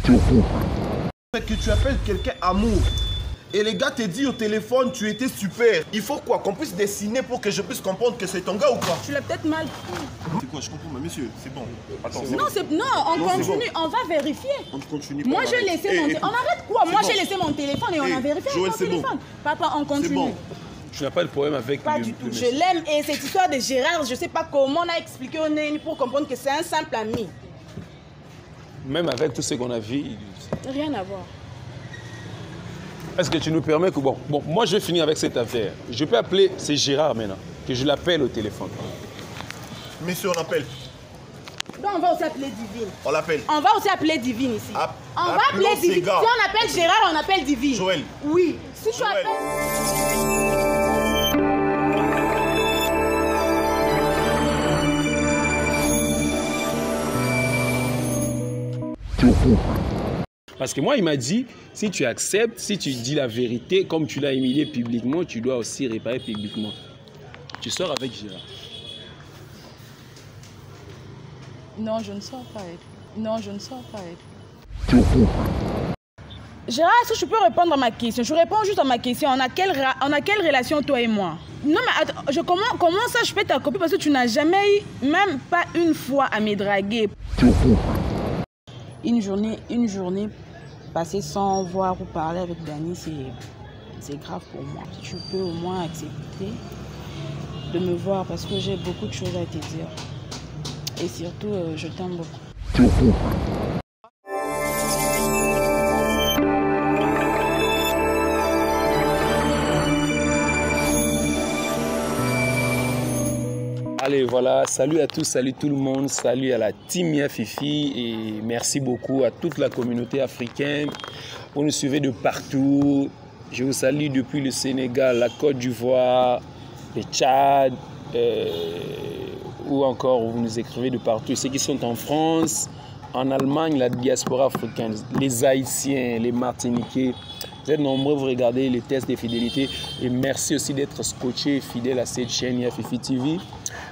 Que tu appelles quelqu'un amour. Et les gars te dit au téléphone, tu étais super. Il faut quoi? Qu'on puisse dessiner pour que je puisse comprendre que c'est ton gars ou quoi? Tu l'as peut-être mal pris. C'est quoi? Je comprends, mais monsieur, c'est bon. Attends, Non, on continue, on va vérifier. On continue. Moi, j'ai laissé mon téléphone. On arrête quoi? Moi, j'ai laissé mon téléphone et on a vérifié Joël, mon téléphone. bon. Papa, on continue. Bon. Tu n'as pas de problème avec Pas du tout. Je l'aime et cette histoire de Gérard, je ne sais pas comment on a expliqué au Néni pour comprendre que c'est un simple ami. Même avec tout ce qu'on a vu. Rien à voir. Est-ce que tu nous permets que... Bon, moi je vais finir avec cette affaire. Je peux appeler, c'est Gérard maintenant, que je l'appelle au téléphone. Monsieur, on appelle. Donc on va aussi appeler Divine. On l'appelle. On va aussi appeler Divine ici. On va appeler Divine. Si gars. on appelle Gérard, on appelle Divine. Joël. Oui. Si tu Joël. Parce que moi, il m'a dit, si tu acceptes, si tu dis la vérité, comme tu l'as humilié publiquement, tu dois aussi réparer publiquement. Tu sors avec Gérard. Non, je ne sors pas avec lui. Non, je ne sors pas avec lui. Gérard, est-ce que je peux répondre à ma question? Je réponds juste à ma question. On a quelle relation, toi et moi? Non, mais attends, comment ça je peux ta copie? Parce que tu n'as jamais eu, même pas une fois, à me draguer. Une journée passée sans voir ou parler avec Dani, c'est grave pour moi. Si tu peux au moins accepter de me voir parce que j'ai beaucoup de choses à te dire. Et surtout, je t'aime beaucoup. Allez, voilà, salut à tous, salut tout le monde, salut à la team Mia Fifi et merci beaucoup à toute la communauté africaine. Vous nous suivez de partout. Je vous salue depuis le Sénégal, la Côte d'Ivoire, le Tchad, ou encore vous nous écrivez de partout. Ceux qui sont en France, en Allemagne, la diaspora africaine, les Haïtiens, les Martiniquais. Vous êtes nombreux, vous regardez les tests de fidélité et merci aussi d'être scotché et fidèle à cette chaîne Mia Fifi TV.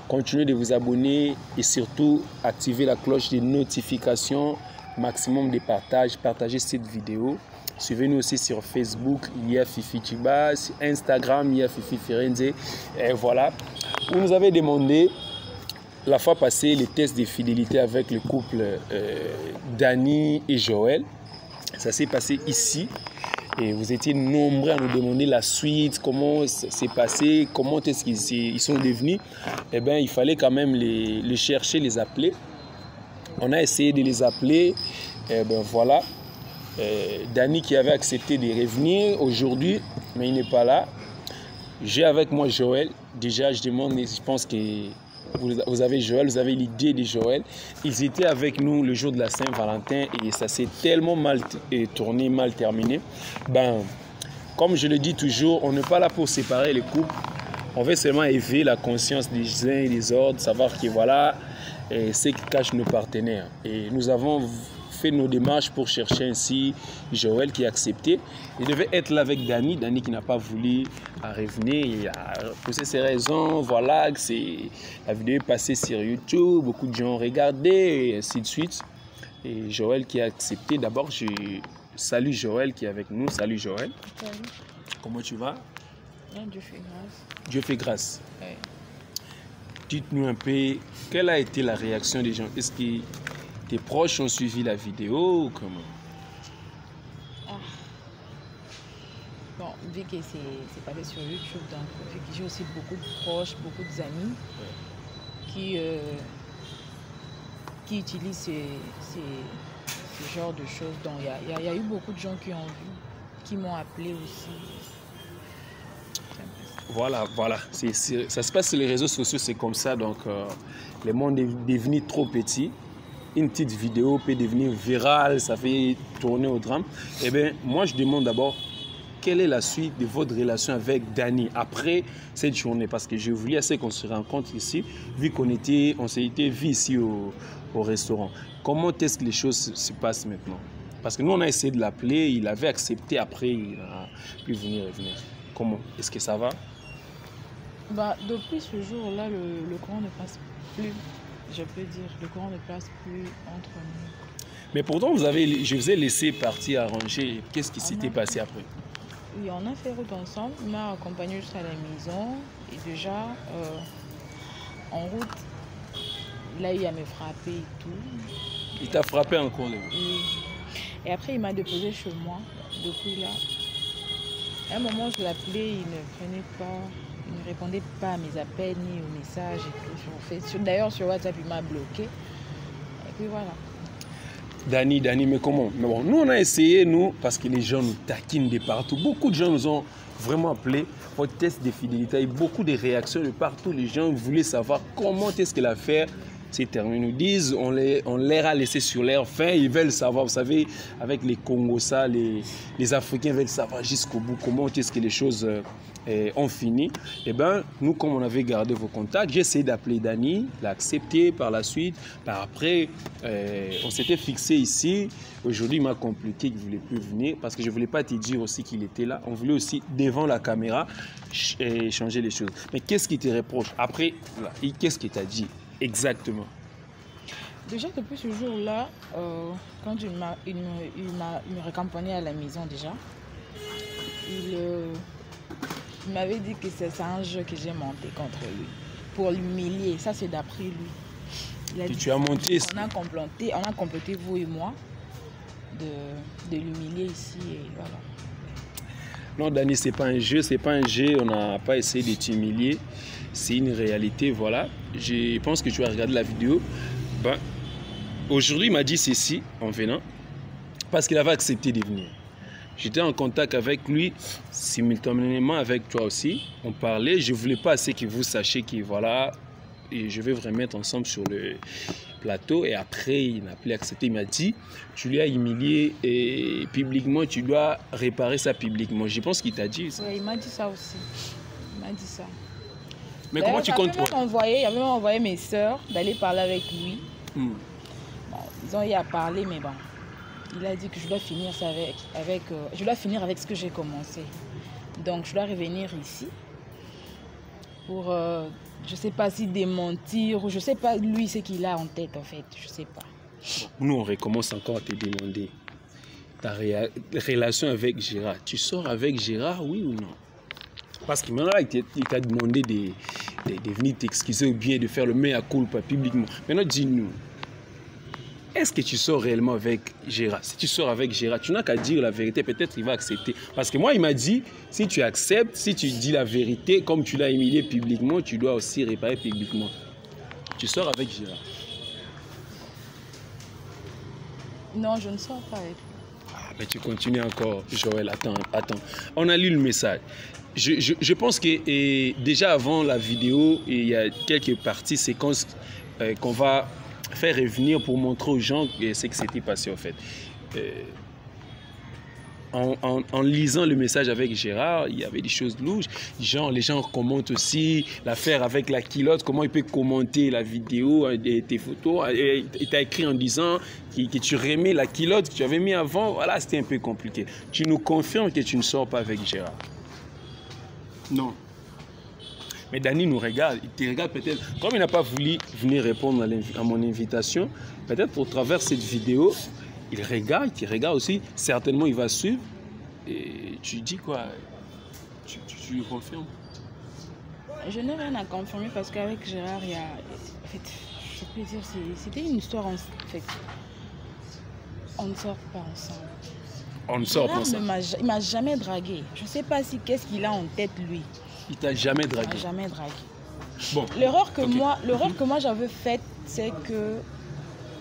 Continuez de vous abonner et surtout activer la cloche de notification, maximum de partage, partagez cette vidéo. Suivez-nous aussi sur Facebook, Mia Fifi Chiba, sur Instagram, Mia Fifi Firenze. Et voilà, vous nous avez demandé la fois passée les tests de fidélité avec le couple Dani et Joël. Ça s'est passé ici. Et vous étiez nombreux à nous demander la suite, comment c'est passé, comment est-ce qu'ils sont devenus. Eh bien, il fallait quand même les chercher, les appeler. On a essayé de les appeler. Eh bien, voilà. Dani qui avait accepté de revenir aujourd'hui, mais il n'est pas là. J'ai avec moi Joël. Déjà, je demande, je pense que vous avez Joël, vous avez l'idée de Joël. Ils étaient avec nous le jour de la Saint-Valentin et ça s'est tellement mal tourné, mal terminé. Ben, comme je le dis toujours, on n'est pas là pour séparer les couples. On veut seulement éveiller la conscience des uns et des autres, savoir que voilà, c'est ce qui cache nos partenaires. Et nous avons fait nos démarches pour chercher ainsi Joël qui a accepté. Il devait être là avec Dani, Dani qui n'a pas voulu revenir, il a posé ses raisons, voilà, la vidéo est passée sur YouTube, beaucoup de gens ont regardé et ainsi de suite. Et Joël qui a accepté, d'abord je salue Joël qui est avec nous, salut Joël. Salut. Comment tu vas? Bien, Dieu fait grâce. Dieu fait grâce. Ouais. Dites-nous un peu, quelle a été la réaction des gens? Est-ce que tes proches ont suivi la vidéo ou comment? Bon, vu que c'est passé sur YouTube, donc vu que j'ai aussi beaucoup de proches, beaucoup d'amis qui utilisent ce genre de choses. Donc il y a eu beaucoup de gens qui ont vu, qui m'ont appelé aussi. Voilà. Ça se passe sur les réseaux sociaux, c'est comme ça. Donc, le monde est devenu trop petit. Une petite vidéo peut devenir virale, ça fait tourner au drame. Eh bien, moi, je demande d'abord, quelle est la suite de votre relation avec Dani après cette journée? Parce que je voulais assez qu'on se rencontre ici, vu on s'est été vu ici au restaurant. Comment est-ce que les choses se passent maintenant? Parce que nous, on a essayé de l'appeler, il avait accepté, après, il a pu venir revenir. Comment? Est-ce que ça va? Bah, depuis ce jour-là, le courant ne passe plus, je peux dire. Le courant ne passe plus entre nous. Mais pourtant, je vous ai laissé partir arranger. Qu'est-ce qui s'était passé après? Oui, on a fait route ensemble. Il m'a accompagné jusqu'à la maison. Et déjà, en route, il a eu à me frapper et tout. Il t'a frappé encore? Oui. Et après, il m'a déposé chez moi. Depuis là, à un moment, je l'appelais, il ne prenait pas, il ne répondait pas à mes appels ni aux messages et tout. D'ailleurs, sur WhatsApp, il m'a bloqué. Et puis voilà. Dani, mais comment? Mais bon, nous, on a essayé, parce que les gens nous taquinent de partout. Beaucoup de gens nous ont vraiment appelé pour test de fidélité. Il y a eu beaucoup de réactions de partout. Les gens voulaient savoir comment est-ce que l'affaire s'est terminée. Ils nous disent, on leur a laissé sur leur faim. Ils veulent savoir, vous savez, avec les Congos, les Africains veulent savoir jusqu'au bout comment est-ce que les choses ont fini. Et bien, nous, comme on avait gardé vos contacts, j'ai essayé d'appeler Dani, il a accepté par la suite. Après, on s'était fixé ici. Aujourd'hui, il m'a compliqué qu'il ne voulait plus venir parce que je ne voulais pas te dire aussi qu'il était là. On voulait aussi, devant la caméra, changer les choses. Mais qu'est-ce qu'il te reproche? Après, qu'est-ce qu'il t'a dit exactement? Déjà, depuis ce jour-là, quand il me raccompagnait à la maison déjà, il m'avait dit que c'est un jeu que j'ai monté contre lui, pour l'humilier. Ça, c'est d'après lui. Il a dit tu as monté. On a comploté, vous et moi, de l'humilier ici. Et voilà. Non, Dani, c'est pas un jeu, on n'a pas essayé de t'humilier. C'est une réalité, voilà. Je pense que tu as regardé la vidéo. Ben, aujourd'hui, il m'a dit ceci en venant, parce qu'il avait accepté de venir. J'étais en contact avec lui, simultanément avec toi aussi. On parlait, je ne voulais pas assez que vous sachiez que voilà, et je vais vous remettre ensemble sur le plateau. Et après, il n'a plus accepté. Il m'a dit, tu lui as humilié et publiquement, tu dois réparer ça publiquement. Je pense qu'il t'a dit ça. Oui, il m'a dit ça aussi. Il m'a dit ça. Mais comment tu comptes? Il avait même envoyé mes soeurs d'aller parler avec lui. Bon, ils ont eu à parler, mais bon. Il a dit que je dois finir ça je dois finir avec ce que j'ai commencé. Donc, je dois revenir ici pour, je ne sais pas si démentir ou je ne sais pas lui ce qu'il a en tête en fait. Je ne sais pas. Nous, on recommence encore à te demander ta relation avec Gérard. Tu sors avec Gérard, oui ou non? Parce que maintenant, il t'a demandé de venir t'excuser ou bien de faire le mea culpa publiquement. Maintenant, dis-nous. Est-ce que tu sors réellement avec Gérard? Si tu sors avec Gérard, tu n'as qu'à dire la vérité. Peut-être qu'il va accepter. Parce que moi, il m'a dit, si tu acceptes, si tu dis la vérité, comme tu l'as humilié publiquement, tu dois aussi réparer publiquement. Tu sors avec Gérard? Non, je ne sors pas avec lui. Ah, mais tu continues encore, Joël. Attends. On a lu le message. Je pense que déjà avant la vidéo, il y a quelques parties, séquences qu'on va faire revenir pour montrer aux gens ce qui s'était passé en fait. En lisant le message avec Gérard, il y avait des choses louches. Les gens commentent aussi l'affaire avec la culotte, comment il peut commenter la vidéo, tes photos. Il t'a écrit en disant que tu remets la culotte que tu avais mis avant. Voilà, c'était un peu compliqué. Tu nous confirmes que tu ne sors pas avec Gérard? Non. Mais Dani nous regarde, il te regarde peut-être, comme il n'a pas voulu venir répondre à mon invitation, peut-être au travers de cette vidéo, il regarde aussi, certainement il va suivre. Et tu dis quoi? Tu lui confirmes? Je n'ai rien à confirmer parce qu'avec Gérard, il y a... En fait, je peux dire, c'était une histoire en fait. On ne sort pas ensemble. On ne sort pas ensemble. Il m'a jamais dragué. Je ne sais pas si qu'est-ce qu'il a en tête lui. Il t'a jamais dragué? Il m'a jamais dragué. Bon. L'erreur que moi j'avais faite, c'est que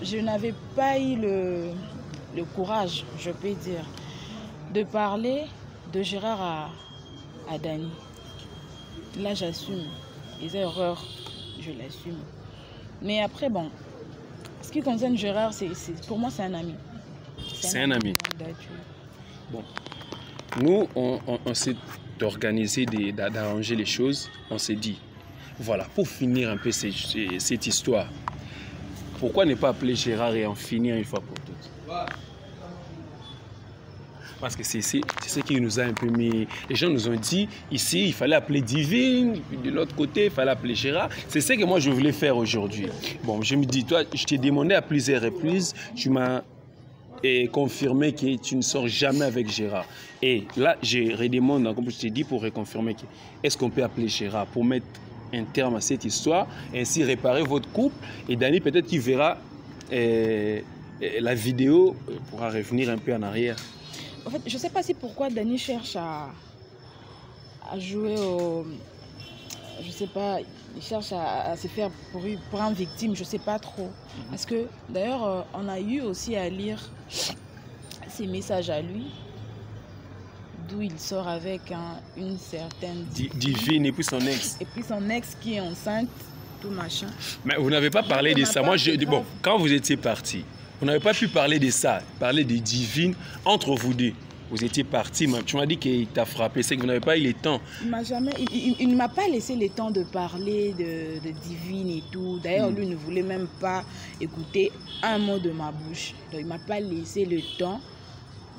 je n'avais pas eu le courage, je peux dire, de parler de Gérard à Dani. Là, j'assume. Les erreurs, je l'assume. Mais après, bon, ce qui concerne Gérard, pour moi, c'est un ami. C'est un ami. Bon. Nous, on s'est organisé d'arranger les choses. On s'est dit, voilà, pour finir un peu cette histoire, pourquoi ne pas appeler Gérard et en finir une fois pour toutes? Parce que c'est ce qui nous a un peu mis... Les gens nous ont dit, ici, il fallait appeler Divine, de l'autre côté, il fallait appeler Gérard. C'est ce que moi, je voulais faire aujourd'hui. Bon, je me dis, toi, je t'ai demandé à plusieurs reprises, tu m'as confirmer que tu ne sors jamais avec Gérard. Et là, je redemande, comme je t'ai dit, pour reconfirmer que est-ce qu'on peut appeler Gérard pour mettre un terme à cette histoire, ainsi réparer votre couple. Et Dany, peut-être qu'il verra la vidéo, pourra revenir un peu en arrière. En fait, je ne sais pas si pourquoi Dany cherche à jouer au... Je sais pas, il cherche à se faire pour une victime, je sais pas trop. Parce que d'ailleurs, on a eu aussi à lire ses messages à lui, d'où il sort avec une certaine... Divine, et puis son ex. Et puis son ex qui est enceinte, tout machin. Mais vous n'avez pas parlé de ça. Moi, bon, quand vous étiez parti, vous n'avez pas pu parler de ça, parler de Divine entre vous deux. Vous étiez parti, tu m'as dit qu'il t'a frappé, c'est que vous n'avez pas eu le temps. Il ne m'a pas laissé le temps de parler de Divine et tout. D'ailleurs, lui ne voulait même pas écouter un mot de ma bouche. Donc, il ne m'a pas laissé le temps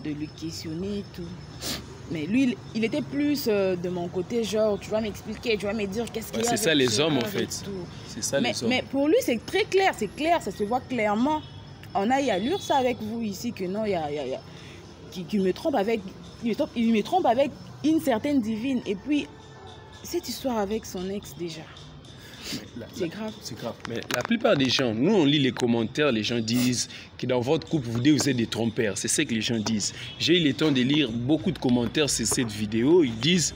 de le questionner et tout. Mais lui, il était plus de mon côté, genre, tu vas m'expliquer, tu vas me dire qu'est-ce qu'il y a. C'est ça les hommes, en fait. C'est ça les hommes. Mais pour lui, c'est très clair, ça se voit clairement. On a eu à lire ça avec vous ici, que non, qu'il me trompe avec, il me trompe avec une certaine Divine. Et puis, cette histoire avec son ex déjà, c'est grave. C'est grave. Mais la plupart des gens, nous on lit les commentaires, les gens disent que dans votre couple, vous êtes des trompeurs. C'est ce que les gens disent. J'ai eu le temps de lire beaucoup de commentaires sur cette vidéo. Ils disent,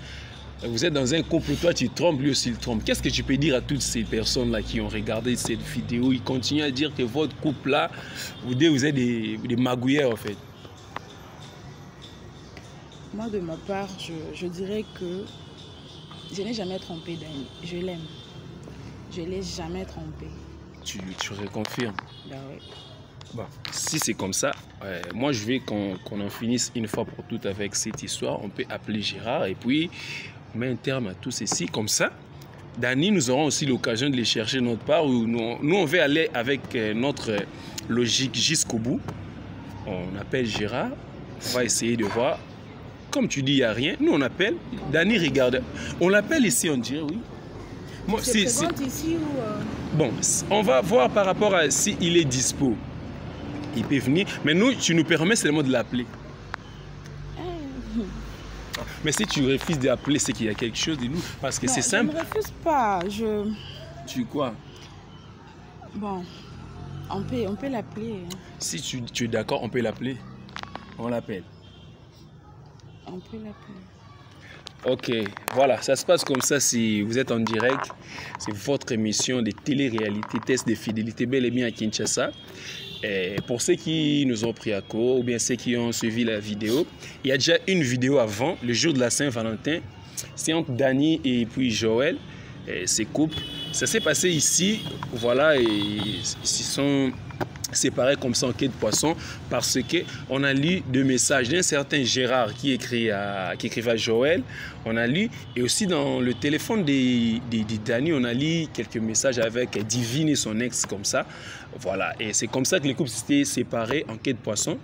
vous êtes dans un couple, toi tu trompes, lui aussi il trompe. Qu'est-ce que tu peux dire à toutes ces personnes-là qui ont regardé cette vidéo? Ils continuent à dire que votre couple-là, vous êtes des magouilleurs en fait. Moi, de ma part, je dirais que je n'ai jamais trompé Dany. Je l'aime. Je ne l'ai jamais trompé. Tu reconfirmes? Ben oui. Bon, si c'est comme ça, moi je veux qu'on en finisse une fois pour toutes avec cette histoire. On peut appeler Gérard et puis on met un terme à tout ceci. Comme ça, Dany, nous aurons aussi l'occasion de les chercher de notre part. Où nous on veut aller avec notre logique jusqu'au bout. On appelle Gérard. On va essayer de voir. Comme tu dis, il n'y a rien. Nous, on appelle. Dany, regarde. On l'appelle ici, on dirait, oui. Moi, c'est présente ici ou... Bon, on va voir par rapport à s'il est dispo. Il peut venir. Mais nous, tu nous permets seulement de l'appeler. Mais si tu refuses d'appeler, c'est qu'il y a quelque chose de nous. Parce que c'est simple. Je ne refuse pas. Tu quoi? Bon, on peut l'appeler. Hein. Si tu es d'accord, on peut l'appeler. On l'appelle. On peut l'appeler. Ok, voilà, ça se passe comme ça si vous êtes en direct. C'est votre émission de télé-réalité, test de fidélité, bel et bien à Kinshasa. Et pour ceux qui nous ont pris à court ou bien ceux qui ont suivi la vidéo, il y a déjà une vidéo avant, le jour de la Saint-Valentin. C'est entre Dany et puis Joël, ces couples. Ça s'est passé ici, voilà, et ils sont séparés comme ça en quai de poisson parce qu'on a lu deux messages d'un certain Gérard qui écrivait à Joël, on a lu, et aussi dans le téléphone de Dany, on a lu quelques messages avec Divine et son ex comme ça, voilà, et c'est comme ça que les couples s'étaient séparés en quai de poisson.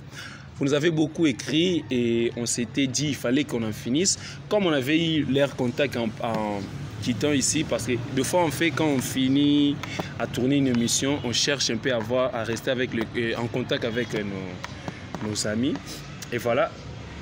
Vous nous avez beaucoup écrit et on s'était dit il fallait qu'on en finisse, comme on avait eu leur contact en quittant ici, parce que deux fois on fait quand on finit à tourner une émission, on cherche un peu à rester en contact avec nos amis. Et voilà,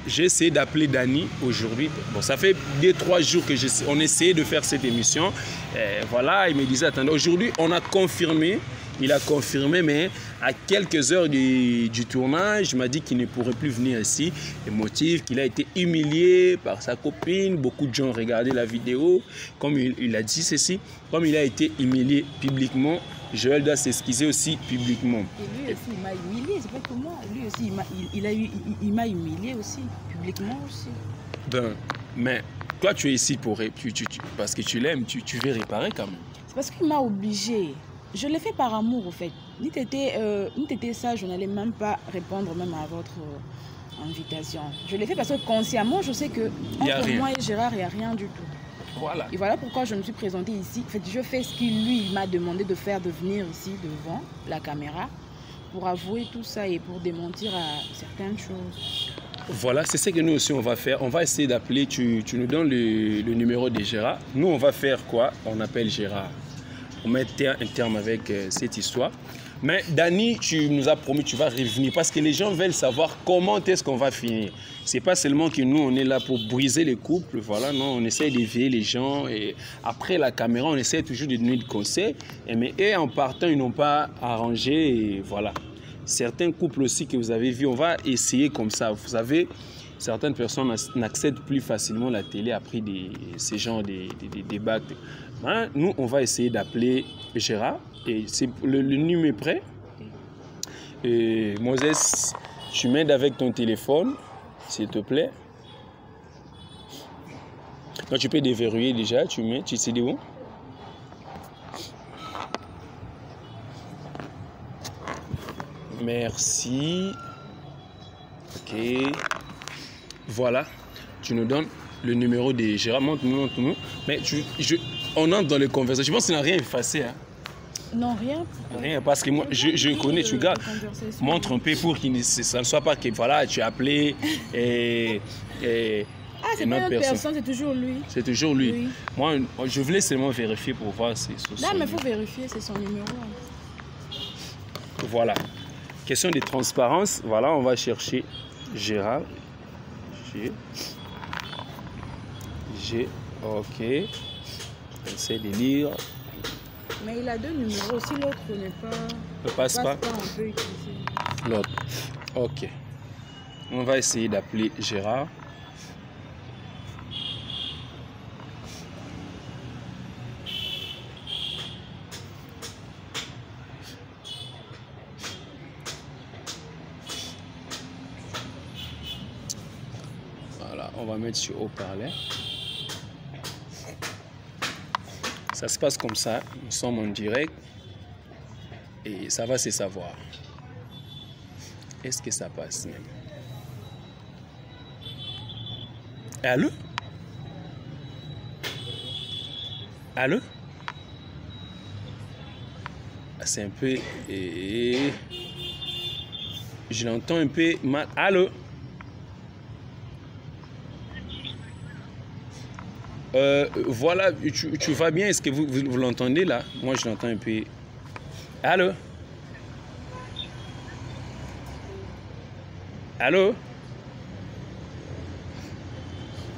j'ai essayé d'appeler Dany aujourd'hui. Bon, ça fait 2-3 jours que on essayait de faire cette émission. Et voilà, il me disait attendez, aujourd'hui on a confirmé. Il a confirmé, mais à quelques heures du tournage, il m'a dit qu'il ne pourrait plus venir ici. Le motif, qu'il a été humilié par sa copine. Beaucoup de gens ont regardé la vidéo. Comme il a dit ceci, comme il a été humilié publiquement, Joël doit s'excuser aussi publiquement. Et lui aussi, il m'a humilié, c'est pas que moi. Lui aussi, il m'a humilié aussi, publiquement aussi. Ben, mais toi, tu es ici parce que tu l'aimes, tu veux réparer quand même. C'est parce qu'il m'a obligé. Je l'ai fait par amour, en fait. Ni t'étais sage, je n'allais même pas répondre même à votre invitation. Je l'ai fait parce que consciemment, je sais que entre moi et Gérard, il n'y a rien du tout. Voilà. Et voilà pourquoi je me suis présentée ici. En fait, je fais ce qu'il lui m'a demandé de faire, de venir ici devant la caméra pour avouer tout ça et pour démentir à certaines choses. Voilà, c'est ce que nous aussi on va faire. On va essayer d'appeler, tu nous donnes le numéro de Gérard. Nous, on va faire quoi? On appelle Gérard. On met un terme avec cette histoire. Mais Dani, tu nous as promis que tu vas revenir parce que les gens veulent savoir comment est-ce qu'on va finir. C'est pas seulement que nous, on est là pour briser les couples, voilà, non, on essaie d'éveiller les gens et après la caméra, on essaie toujours de donner des conseils. Et en partant, ils n'ont pas arrangé et voilà. Certains couples aussi que vous avez vus, on va essayer comme ça. Vous savez, certaines personnes n'accèdent plus facilement à la télé après ces genres de débats. Hein, nous, on va essayer d'appeler Gérard. Et le numéro est prêt. Et Moses, tu m'aides avec ton téléphone, s'il te plaît. Donc, tu peux déverrouiller déjà. Tu sais où? Merci. Ok. Voilà. Tu nous donnes le numéro de Gérard. Montre-nous. Mais on entre dans les conversations. Je pense qu'il n'a rien effacé. Hein. Non, rien. Rien, parce que moi, je connais, tu regardes. Montre un peu pour que ça ne soit pas que voilà, tu as appelé et c'est pas une autre personne, c'est toujours lui. C'est toujours lui. Oui. Moi, je voulais seulement vérifier pour voir si non, mais il faut vérifier, c'est son numéro. Voilà. Question de transparence. Voilà, on va chercher Gérard. G. Ok. J'essaie de lire. Mais il a 2 numéros. Si l'autre n'est pas... Ne passe pas. On peut utiliser l'autre. Ok. On va essayer d'appeler Gérard. Voilà, on va mettre sur haut-parleur. Ça se passe comme ça, nous sommes en direct et ça va se savoir. Est-ce que ça passe même? Allô? Allô? C'est un peu... je l'entends un peu mal. Allô? Voilà, tu vas bien? Est-ce que vous l'entendez là? Moi, je l'entends un peu. Allô? Allô?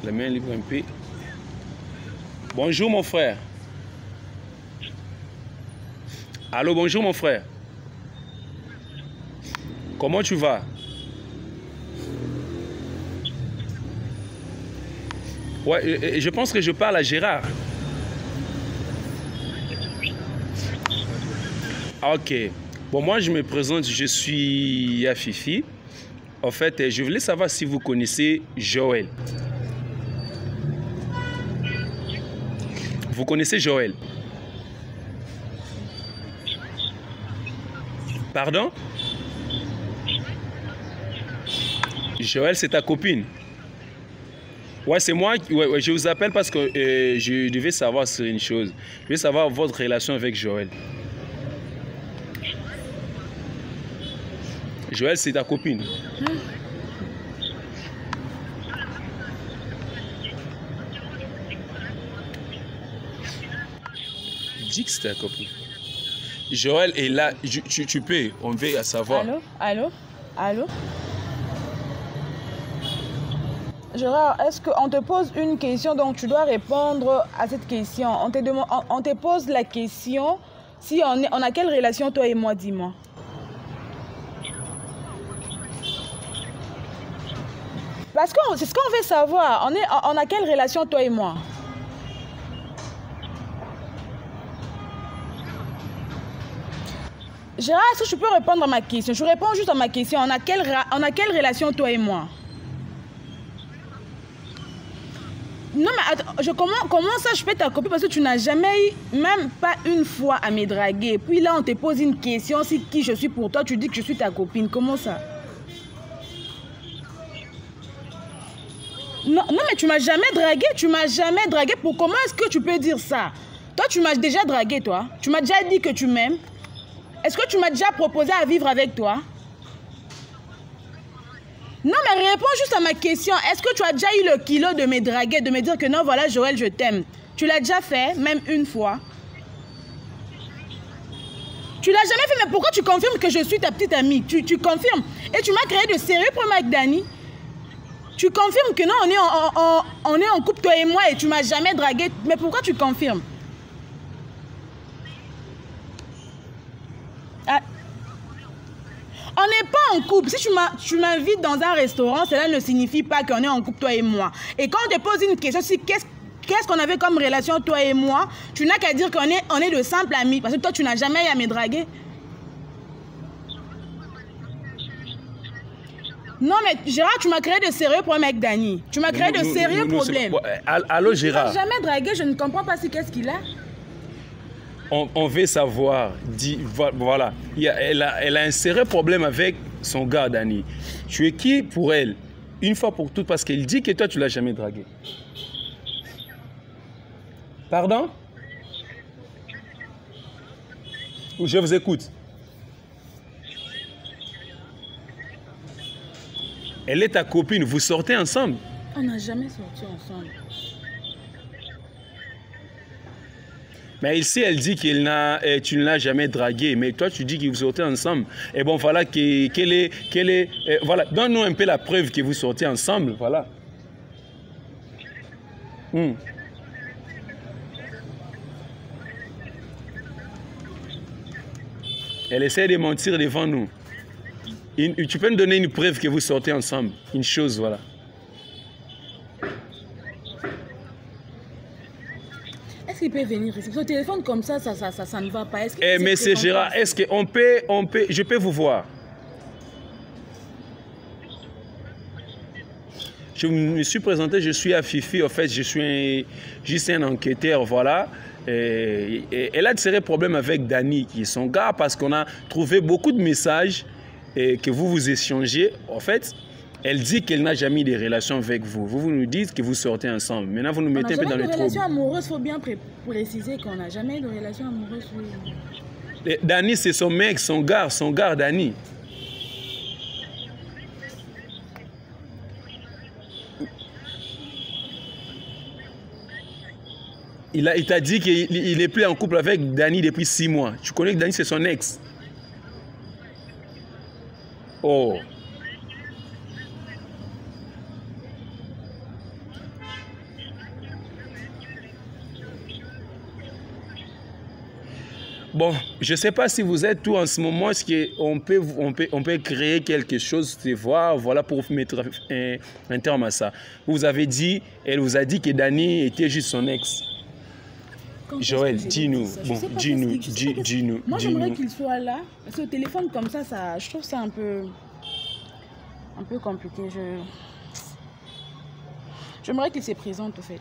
La main libre un peu. Bonjour, mon frère. Allô, bonjour, mon frère. Comment tu vas? Ouais, je pense que je parle à Gérard. Ok. Bon, moi, je me présente, je suis Afifi. En fait, je voulais savoir si vous connaissez Joël. Vous connaissez Joël? Pardon? Joël, c'est ta copine? Ouais, c'est moi. Ouais, je vous appelle parce que je devais savoir sur une chose. Je veux savoir votre relation avec Joël. Joël, c'est ta copine. Dis que c'est ta copine. Joël est là. Tu peux, on veut savoir. Allô? Allô? Allô? Gérard, est-ce qu'on te pose une question, donc tu dois répondre à cette question. On te pose la question, si on a quelle relation toi et moi, dis-moi. Parce que c'est ce qu'on veut savoir. On a quelle relation toi et moi? Gérard, est-ce que tu peux répondre à ma question? Je réponds juste à ma question. On a quelle relation toi et moi? Non, mais attends, comment ça je peux ta copine parce que tu n'as jamais eu, même pas une fois, à me draguer. Puis là, on te pose une question, c'est qui je suis pour toi, tu dis que je suis ta copine. Comment ça? Non, mais tu m'as jamais dragué, Pour comment est-ce que tu peux dire ça? Toi, tu m'as déjà dragué, toi. Tu m'as déjà dit que tu m'aimes. Est-ce que tu m'as déjà proposé à vivre avec toi? Non, mais réponds juste à ma question. Est-ce que tu as déjà eu le kilo de me draguer, de me dire que non, voilà, Joël, je t'aime? Tu l'as déjà fait, même une fois? Tu l'as jamais fait, mais pourquoi tu confirmes que je suis ta petite amie? Tu confirmes. Et tu m'as créé de sérieux problèmes avec Dani. Tu confirmes que non, on est en couple, toi et moi, et tu m'as jamais dragué. Mais pourquoi tu confirmes? Ah. On n'est pas en couple. Si tu m'invites dans un restaurant, cela ne signifie pas qu'on est en couple, toi et moi. Et quand on te pose une question, c'est qu'est-ce qu'on avait comme relation, toi et moi, tu n'as qu'à dire qu'on est de simples amis. Parce que toi, tu n'as jamais eu à me draguer. Non, mais Gérard, tu m'as créé de sérieux problèmes avec Dani. Tu m'as créé de sérieux problèmes. Allô, Gérard. Tu n'as jamais dragué, je ne comprends pas qu'est-ce qu'il a. On veut savoir, voilà, elle a un sérieux problème avec son gars, Dani. Tu es qui pour elle? Une fois pour toutes, parce qu'elle dit que toi, tu ne l'as jamais dragué. Pardon? Je vous écoute. Elle est ta copine, vous sortez ensemble? On n'a jamais sorti ensemble. Mais ici, elle dit tu ne l'as jamais dragué, mais toi, tu dis que vous sortez ensemble. Et bon, voilà, voilà, donne-nous un peu la preuve que vous sortez ensemble, voilà. Elle essaie de mentir devant nous. Tu peux me donner une preuve que vous sortez ensemble, une chose, voilà. Est-ce qu'il peut venir ici? Au téléphone comme ça ne va pas. Mais c'est Gérard, est-ce qu'on peut, je peux vous voir? Je me suis présenté, je suis à Fifi, en fait, je suis juste un enquêteur, voilà. Et elle a de sérieux problèmes avec Dani, qui est son gars, parce qu'on a trouvé beaucoup de messages que vous échangez. En fait, elle dit qu'elle n'a jamais eu de relations avec vous. Vous nous dites que vous sortez ensemble. Maintenant, vous nous mettez un peu dans les troubles. On n'a jamais eu de relation amoureuse, il faut bien préciser qu'on n'a jamais eu de relation amoureuse. Dani, c'est son mec, son gars, Dani. Il t'a dit qu'il n'est plus en couple avec Dani depuis 6 mois. Tu connais que Dani, c'est son ex. Oh. Bon, je ne sais pas si vous êtes tout en ce moment. Est-ce qu'on peut créer quelque chose de voir, voilà, pour mettre un terme à ça. Vous avez dit, elle vous a dit que Dani était juste son ex. Joël, dis-nous. Bon, dis-nous. Moi, j'aimerais qu'il soit là. Parce que au téléphone comme ça, je trouve ça un peu compliqué. J'aimerais qu'il se présente, au fait.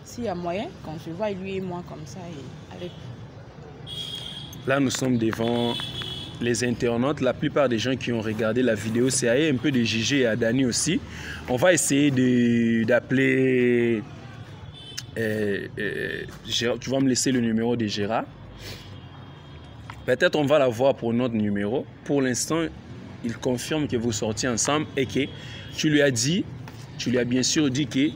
S'il y a moyen, qu'on se voit, lui et moi, comme ça, et avec... Là, nous sommes devant les internautes. La plupart des gens qui ont regardé la vidéo, c'est à un peu de Gigi et à Dani aussi. On va essayer d'appeler... tu vas me laisser le numéro de Gérard. Peut-être on va la voir pour notre numéro. Pour l'instant, il confirme que vous sortiez ensemble et que tu lui as bien sûr dit que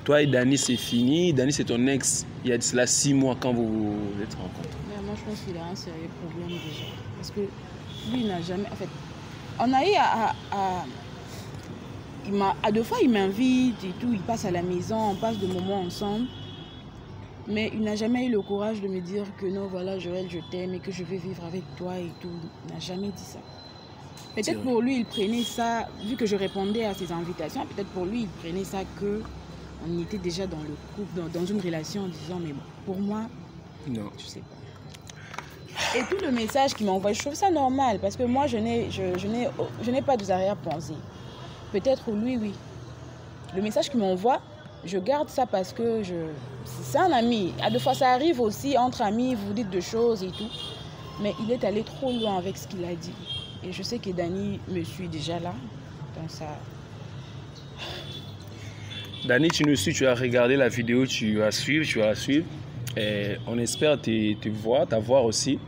toi et Dani c'est fini. Dani c'est ton ex. Il y a cela 6 mois quand vous vous êtes rencontrés. Mais moi je pense qu'il a un sérieux problème déjà. Parce que lui il n'a jamais... En fait, on a eu à 2 fois il m'invite et tout. Il passe à la maison, on passe des moments ensemble. Mais il n'a jamais eu le courage de me dire que non, voilà, Joël, je t'aime et que je vais vivre avec toi et tout. Il n'a jamais dit ça. Peut-être pour lui, il prenait ça, vu que je répondais à ses invitations, peut-être pour lui, il prenait ça qu'on était déjà dans le couple, dans une relation, en disant, mais bon, pour moi, non, je sais pas. Et tout le message qu'il m'envoie, je trouve ça normal, parce que moi, je n'ai pas de arrière-pensée. Peut-être pour lui, oui. Le message qu'il m'envoie, je garde ça parce que c'est un ami. À 2 fois, ça arrive aussi entre amis, vous dites de choses et tout. Mais il est allé trop loin avec ce qu'il a dit. Et je sais que Dani me suit déjà là. Donc ça... Dani, tu nous suis, tu as regardé la vidéo, tu vas suivre. Et on espère te voir aussi.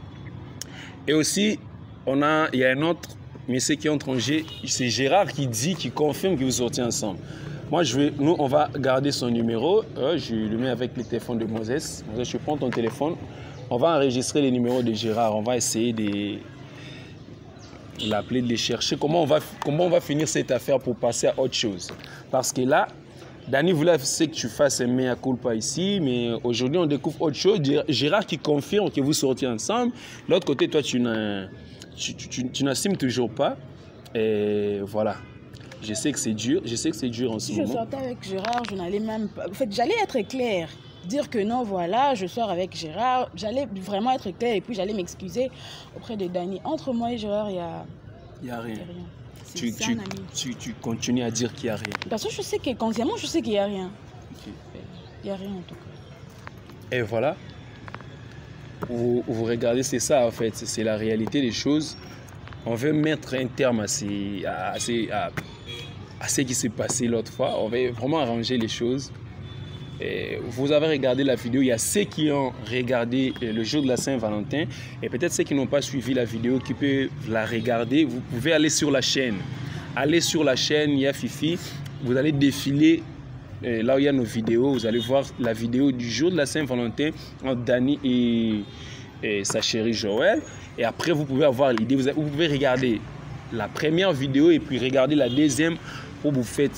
Et aussi, il y a un autre monsieur qui entre en jeu. C'est Gérard qui confirme que vous sortez ensemble. Moi, nous, on va garder son numéro. Je le mets avec le téléphone de Moses. Je prends ton téléphone. On va enregistrer les numéros de Gérard. On va essayer de l'appeler, de les chercher. Comment on va finir cette affaire pour passer à autre chose? Parce que là, Dani voulait que tu fasses un mea culpa ici, mais aujourd'hui on découvre autre chose. Gérard qui confirme que vous sortez ensemble. De l'autre côté, toi, tu n'assumes toujours pas. Et voilà. Je sais que c'est dur. Je sais que c'est dur en ce moment. Si je sortais avec Gérard, je n'allais même pas... En fait, j'allais être claire. Dire que non, voilà, je sors avec Gérard. J'allais vraiment être claire et puis j'allais m'excuser auprès de Dani. Entre moi et Gérard, il y a rien. Tu continues à dire qu'il n'y a rien. Parce que je sais que consciemment, je sais qu'il n'y a rien. Okay. Il n'y a rien en tout cas. Et voilà. Vous regardez, c'est ça en fait. C'est la réalité des choses. On veut mettre un terme à ce qui s'est passé l'autre fois. On veut vraiment arranger les choses. Et vous avez regardé la vidéo. Il y a ceux qui ont regardé le jour de la Saint-Valentin. Et peut-être ceux qui n'ont pas suivi la vidéo qui peuvent la regarder. Vous pouvez aller sur la chaîne. Allez sur la chaîne, il y a Fifi. Vous allez défiler là où il y a nos vidéos. Vous allez voir la vidéo du jour de la Saint-Valentin entre Dani et sa chérie Joël. Et après, vous pouvez avoir l'idée. Vous pouvez regarder la première vidéo et puis regarder la deuxième pour vous faire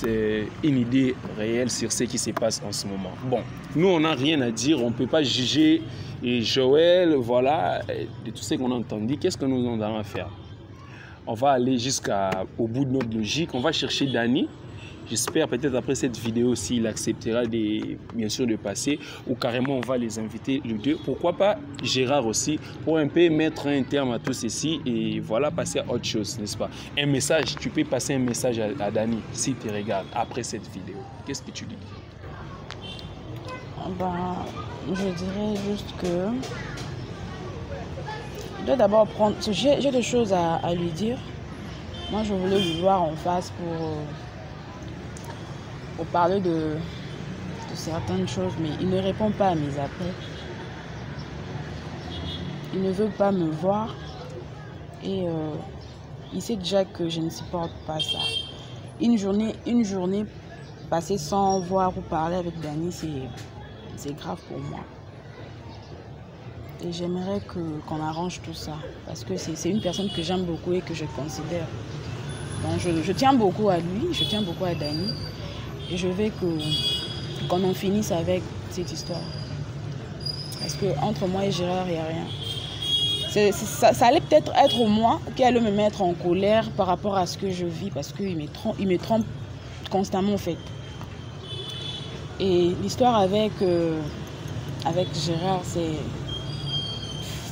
une idée réelle sur ce qui se passe en ce moment. Bon, nous, on n'a rien à dire. On ne peut pas juger Joël, voilà, de tout ce qu'on a entendu. Qu'est-ce que nous allons faire? On va aller jusqu'au bout de notre logique. On va chercher Dani. J'espère peut-être après cette vidéo, s'il acceptera bien sûr de passer, ou carrément on va les inviter les deux. Pourquoi pas Gérard aussi, pour un peu mettre un terme à tout ceci et voilà, passer à autre chose, n'est-ce pas? Un message, tu peux passer un message à Dani s'il te regarde après cette vidéo. Qu'est-ce que tu dis? Je dirais juste que je dois d'abord prendre... J'ai des choses à lui dire. Moi, je voulais lui voir en face pour parler de certaines choses, mais il ne répond pas à mes appels. Il ne veut pas me voir et il sait déjà que je ne supporte pas ça. Une journée passée sans voir ou parler avec Dani, c'est grave pour moi. Et j'aimerais qu'on arrange tout ça, parce que c'est une personne que j'aime beaucoup et que je considère. Donc je tiens beaucoup à lui, je tiens beaucoup à Dani. Et je veux qu'on en finisse avec cette histoire. Parce qu'entre moi et Gérard, il n'y a rien. Ça allait peut-être être moi qui allait me mettre en colère par rapport à ce que je vis. Parce qu'il me trompe constamment, en fait. Et l'histoire avec Gérard, c'est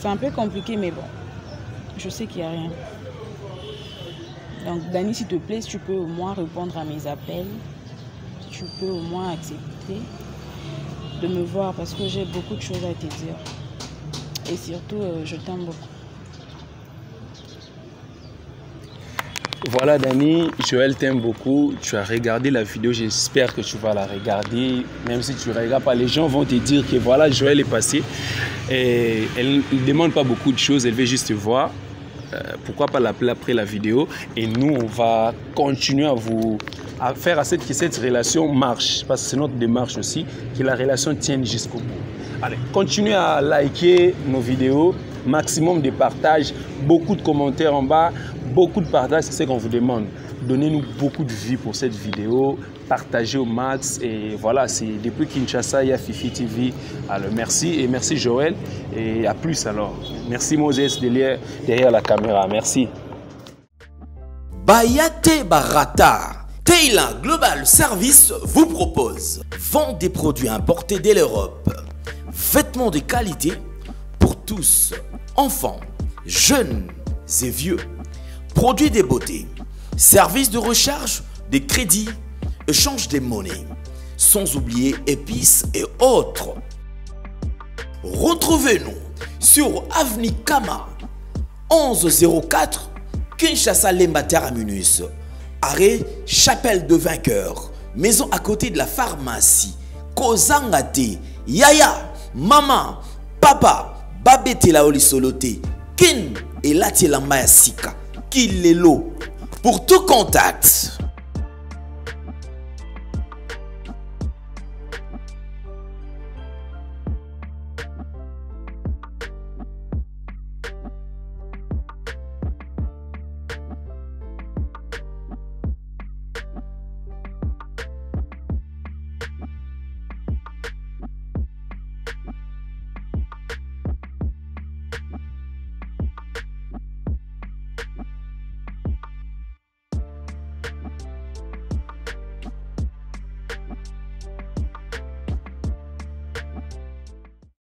un peu compliqué, mais bon. Je sais qu'il n'y a rien. Donc, Dani, s'il te plaît, si tu peux au moins répondre à mes appels. Tu peux au moins accepter de me voir parce que j'ai beaucoup de choses à te dire. Et surtout, je t'aime beaucoup. Voilà Dani, Joël t'aime beaucoup. Tu as regardé la vidéo, j'espère que tu vas la regarder. Même si tu ne regardes pas, les gens vont te dire que voilà, Joël est passé. Et elle ne demande pas beaucoup de choses, elle veut juste te voir. Pourquoi pas l'appeler après la vidéo. Et nous, on va continuer à faire à que cette relation marche. Parce que c'est notre démarche aussi, que la relation tienne jusqu'au bout. Allez, continuez à liker nos vidéos. Maximum de partage, beaucoup de commentaires en bas, beaucoup de partage, c'est ce qu'on vous demande. Donnez-nous beaucoup de vie pour cette vidéo, partagez au max. Et voilà, c'est depuis Kinshasa, il y a Fifi TV. Alors merci et merci Joël. Et à plus alors. Merci Moses derrière la caméra. Merci. Bayate Barata. Taylor Global Service vous propose vente des produits importés de l'Europe, vêtements de qualité pour tous, enfants, jeunes et vieux, produits de beauté, services de recharge, de crédit, échange de monnaie, sans oublier épices et autres. Retrouvez-nous sur Avenue Kama 1104 Kinshasa Lemba Terminus. Arrêt Chapelle de Vainqueur, maison à côté de la pharmacie. Kozangate, Yaya, Maman, Papa, Babete la Olisolote, Kin et Lati Lambaya Sika, Kilelo. Pour tout contact,